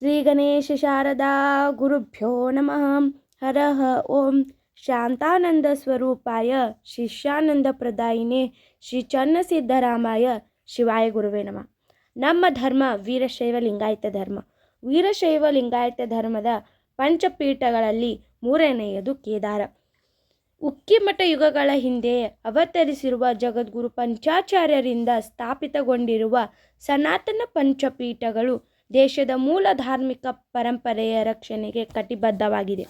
ಶ್ರೀ ಗಣೇಶ ಶಾರದಾ ಗುರುಭ್ಯೋ ನಮಃ. ಹರಃ ಓಂ. ಶಾಂತಾನಂದ ಸ್ವರೂಪಾಯ ಶಿಷ್ಯಾನಂದ ಪ್ರದಾಯಿನೇ ಶ್ರೀ ಚನ್ನಸಿದ್ದರಾಮಾಯ ಶಿವಾಯ ಗುರುವೇ ನಮಃ. ನಮ್ಮ ಧರ್ಮ ವೀರಶೈವ ಲಿಂಗಾಯತ ಧರ್ಮ. ವೀರಶೈವ ಲಿಂಗಾಯತ ಧರ್ಮದ ಪಂಚಪೀಠಗಳಲ್ಲಿ ಮೂರನೆಯದು ಕೇದಾರ. ಉಕ್ಕಿಮಠ ಯುಗಗಳ ಹಿಂದೆ ಅವತರಿಸಿರುವ ಜಗದ್ಗುರು ಪಂಚಾಚಾರ್ಯರಿಂದ ಸ್ಥಾಪಿತಗೊಂಡಿರುವ ಸನಾತನ ಪಂಚಪೀಠಗಳು ದೇಶದ ಮೂಲ ಧಾರ್ಮಿಕ ಪರಂಪರೆಯ ರಕ್ಷಣೆಗೆ ಕಟಿಬದ್ಧವಾಗಿದೆ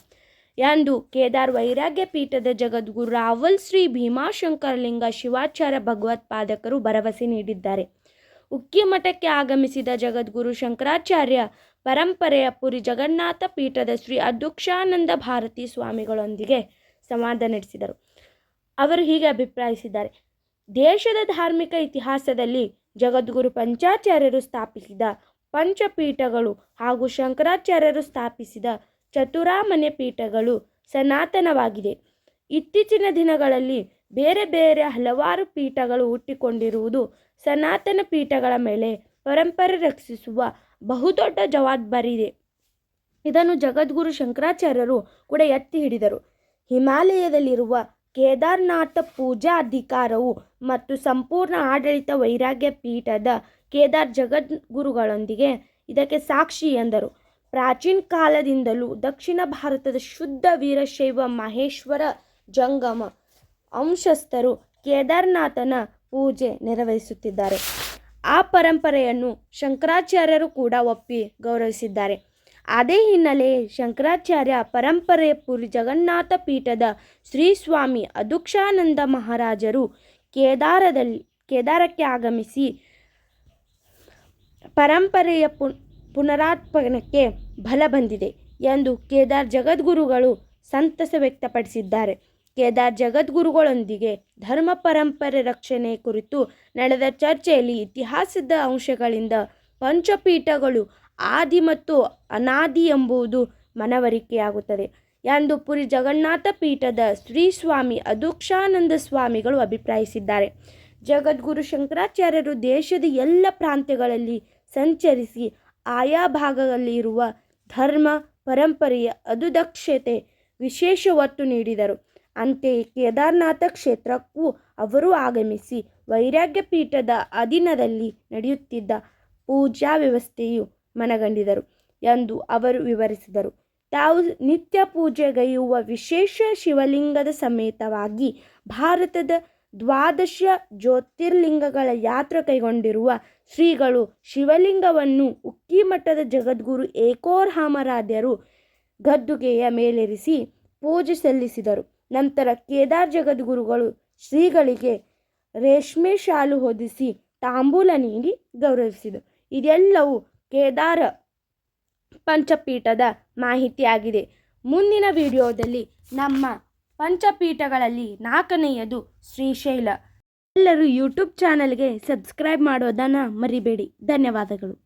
ಎಂದು ಕೇದಾರ್ ವೈರಾಗ್ಯ ಪೀಠದ ಜಗದ್ಗುರು ರಾವಲ್ ಶ್ರೀ ಭೀಮಾಶಂಕರಲಿಂಗ ಶಿವಾಚಾರ್ಯ ಭಗವತ್ಪಾದಕರು ಭರವಸೆ ನೀಡಿದ್ದಾರೆ. ಉಕ್ಕಿಮಠಕ್ಕೆ ಆಗಮಿಸಿದ ಜಗದ್ಗುರು ಶಂಕರಾಚಾರ್ಯ ಪರಂಪರೆಯ ಪುರಿ ಜಗನ್ನಾಥ ಪೀಠದ ಶ್ರೀ ಅಧ್ಯಕ್ಷಾನಂದ ಭಾರತಿ ಸ್ವಾಮಿಗಳೊಂದಿಗೆ ಸಂವಾದ ನಡೆಸಿದರು. ಅವರು ಹೀಗೆ ಅಭಿಪ್ರಾಯಿಸಿದ್ದಾರೆ. ದೇಶದ ಧಾರ್ಮಿಕ ಇತಿಹಾಸದಲ್ಲಿ ಜಗದ್ಗುರು ಪಂಚಾಚಾರ್ಯರು ಸ್ಥಾಪಿಸಿದ ಪಂಚಪೀಠಗಳು ಹಾಗೂ ಶಂಕರಾಚಾರ್ಯರು ಸ್ಥಾಪಿಸಿದ ಚತುರಾಮನ್ಯ ಪೀಠಗಳು ಸನಾತನವಾಗಿದೆ. ಇತ್ತೀಚಿನ ದಿನಗಳಲ್ಲಿ ಬೇರೆ ಬೇರೆ ಹಲವಾರು ಪೀಠಗಳು ಹುಟ್ಟಿಕೊಂಡಿರುವುದು ಸನಾತನ ಪೀಠಗಳ ಮೇಲೆ ಪರಂಪರೆ ರಕ್ಷಿಸುವ ಬಹುದೊಡ್ಡ ಜವಾಬ್ದಾರಿ ಇದೆ. ಇದನ್ನು ಜಗದ್ಗುರು ಶಂಕರಾಚಾರ್ಯರು ಕೂಡ ಎತ್ತಿ ಹಿಡಿದರು. ಹಿಮಾಲಯದಲ್ಲಿರುವ ಕೇದಾರನಾಥ ಪೂಜಾ ಅಧಿಕಾರವು ಮತ್ತು ಸಂಪೂರ್ಣ ಆಡಳಿತ ವೈರಾಗ್ಯ ಪೀಠದ ಕೇದಾರ್ ಜಗದ್ಗುರುಗಳೊಂದಿಗೆ ಇದಕ್ಕೆ ಸಾಕ್ಷಿ ಎಂದರು. ಪ್ರಾಚೀನ ಕಾಲದಿಂದಲೂ ದಕ್ಷಿಣ ಭಾರತದ ಶುದ್ಧ ವೀರಶೈವ ಮಹೇಶ್ವರ ಜಂಗಮ ಅಂಶಸ್ಥರು ಕೇದಾರನಾಥನ ಪೂಜೆ ನೆರವೇರಿಸುತ್ತಿದ್ದಾರೆ. ಆ ಪರಂಪರೆಯನ್ನು ಶಂಕರಾಚಾರ್ಯರು ಕೂಡ ಒಪ್ಪಿ ಗೌರವಿಸಿದ್ದಾರೆ. ಅದೇ ಹಿನ್ನೆಲೆ ಶಂಕರಾಚಾರ್ಯ ಪರಂಪರೆಯ ಪುರಿ ಜಗನ್ನಾಥ ಪೀಠದ ಶ್ರೀ ಸ್ವಾಮಿ ಅಧ್ಯಕ್ಷಾನಂದ ಮಹಾರಾಜರು ಕೇದಾರಕ್ಕೆ ಆಗಮಿಸಿ ಪರಂಪರೆಯ ಪುನರಾತ್ಮನಕ್ಕೆ ಬಲ ಬಂದಿದೆ ಎಂದು ಕೇದಾರ್ ಜಗದ್ಗುರುಗಳು ಸಂತಸ ವ್ಯಕ್ತಪಡಿಸಿದ್ದಾರೆ. ಕೇದಾರ್ ಜಗದ್ಗುರುಗಳೊಂದಿಗೆ ಧರ್ಮ ಪರಂಪರೆ ರಕ್ಷಣೆ ಕುರಿತು ನಡೆದ ಚರ್ಚೆಯಲ್ಲಿ ಇತಿಹಾಸದ ಅಂಶಗಳಿಂದ ಪಂಚಪೀಠಗಳು ಆದಿ ಮತ್ತು ಅನಾದಿ ಎಂಬುದು ಮನವರಿಕೆಯಾಗುತ್ತದೆ ಎಂದು ಪುರಿ ಜಗನ್ನಾಥ ಪೀಠದ ಶ್ರೀ ಸ್ವಾಮಿ ಅಧ್ಯಕ್ಷಾನಂದ ಸ್ವಾಮಿಗಳು ಅಭಿಪ್ರಾಯಿಸಿದ್ದಾರೆ. ಜಗದ್ಗುರು ಶಂಕರಾಚಾರ್ಯರು ದೇಶದ ಎಲ್ಲ ಪ್ರಾಂತ್ಯಗಳಲ್ಲಿ ಸಂಚರಿಸಿ ಆಯಾ ಭಾಗದಲ್ಲಿರುವ ಧರ್ಮ ಪರಂಪರೆಯ ಅದುದಕ್ಷತೆ ವಿಶೇಷ ಒತ್ತು ನೀಡಿದರು. ಅಂತೆಯೇ ಕೇದಾರನಾಥ ಕ್ಷೇತ್ರಕ್ಕೂ ಅವರು ಆಗಮಿಸಿ ವೈರಾಗ್ಯ ಪೀಠದ ಅಧೀನದಲ್ಲಿ ನಡೆಯುತ್ತಿದ್ದ ಪೂಜಾ ವ್ಯವಸ್ಥೆಯು ಮನಗಂಡಿದರು ಎಂದು ಅವರು ವಿವರಿಸಿದರು. ತಾವು ನಿತ್ಯ ಪೂಜೆಗೈಯುವ ವಿಶೇಷ ಶಿವಲಿಂಗದ ಸಮೇತವಾಗಿ ಭಾರತದ ದ್ವಾದಶ ಜ್ಯೋತಿರ್ಲಿಂಗಗಳ ಯಾತ್ರೆ ಕೈಗೊಂಡಿರುವ ಶ್ರೀಗಳು ಶಿವಲಿಂಗವನ್ನು ಉಕ್ಕಿಮಠದ ಜಗದ್ಗುರು ಏಕೋರಾಮರಾಧ್ಯರು ಗದ್ದುಗೆಯ ಮೇಲೇರಿಸಿ ಪೂಜೆ ಸಲ್ಲಿಸಿದರು. ನಂತರ ಕೇದಾರ್ ಜಗದ್ಗುರುಗಳು ಶ್ರೀಗಳಿಗೆ ರೇಷ್ಮೆ ಶಾಲು ಹೊದಿಸಿ ತಾಂಬೂಲ ನೀಡಿ ಗೌರವಿಸಿದರು. ಇದೆಲ್ಲವೂ ಕೇದಾರ ಪಂಚಪೀಠದ ಮಾಹಿತಿಯಾಗಿದೆ. ಮುಂದಿನ ವಿಡಿಯೋದಲ್ಲಿ ನಮ್ಮ ಪಂಚಪೀಠಗಳಲ್ಲಿ 4ನೆಯದು ಶ್ರೀಶೈಲ. ಎಲ್ಲರೂ ಯೂಟ್ಯೂಬ್ ಚಾನಲ್ಗೆ ಸಬ್ಸ್ಕ್ರೈಬ್ ಮಾಡೋದನ್ನು ಮರಿಬೇಡಿ. ಧನ್ಯವಾದಗಳು.